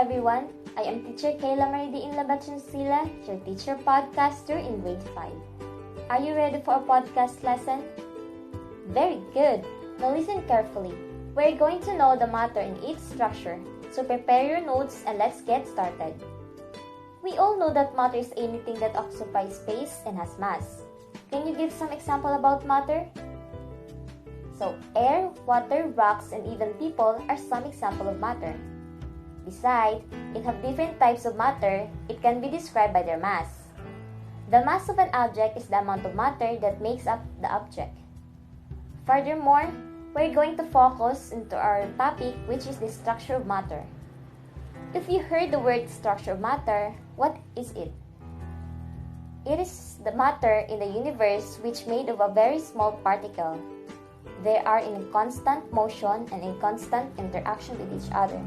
everyone. I am teacher Kayla Maridiin Labachansila, your teacher podcaster in grade 5. Are you ready for a podcast lesson? Very good. Now listen carefully. We're going to know the matter in each structure, so prepare your notes and let's get started. We all know that matter is anything that occupies space and has mass. Can you give some example about matter? So, air, water, rocks, and even people are some example of matter. Besides, it have different types of matter. It can be described by their mass. The mass of an object is the amount of matter that makes up the object. Furthermore, we're going to focus into our topic, which is the structure of matter. If you heard the word structure of matter, what is it? It is the matter in the universe which made of a very small particle. They are in constant motion and in constant interaction with each other.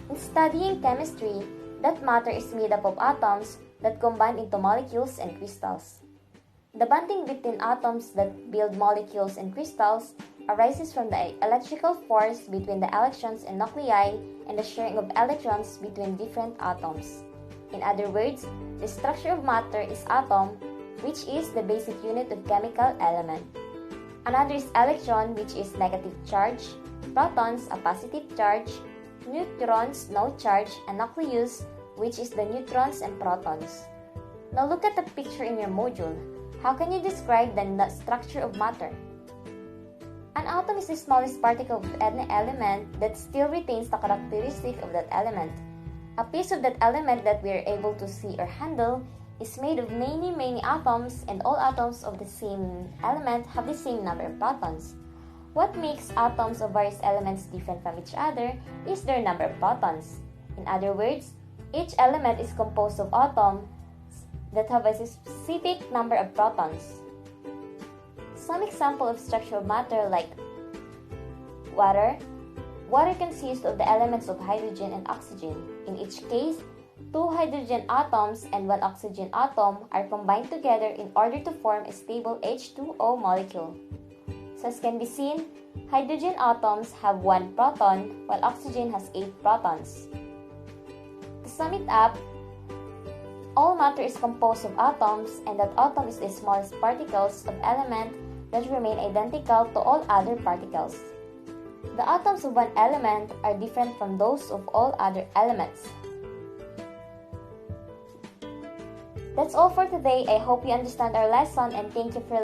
In studying chemistry, that matter is made up of atoms that combine into molecules and crystals. The bonding between atoms that build molecules and crystals arises from the electrical force between the electrons and nuclei and the sharing of electrons between different atoms. In other words, the structure of matter is atom, which is the basic unit of chemical element. Another is electron, which is negative charge, protons, a positive charge, neutrons, no charge, and nucleus, which is the neutrons and protons. Now look at the picture in your module. How can you describe the structure of matter? An atom is the smallest particle of any element that still retains the characteristic of that element. A piece of that element that we are able to see or handle is made of many atoms, and all atoms of the same element have the same number of protons. What makes atoms of various elements different from each other is their number of protons. In other words, each element is composed of atoms that have a specific number of protons. Some example of structure of matter like water. Water consists of the elements of hydrogen and oxygen. In each case, 2 hydrogen atoms and 1 oxygen atom are combined together in order to form a stable H2O molecule. So as can be seen, hydrogen atoms have 1 proton while oxygen has 8 protons. To sum it up, all matter is composed of atoms, and that atom is the smallest particles of element that remain identical to all other particles. The atoms of one element are different from those of all other elements. That's all for today. I hope you understand our lesson and thank you for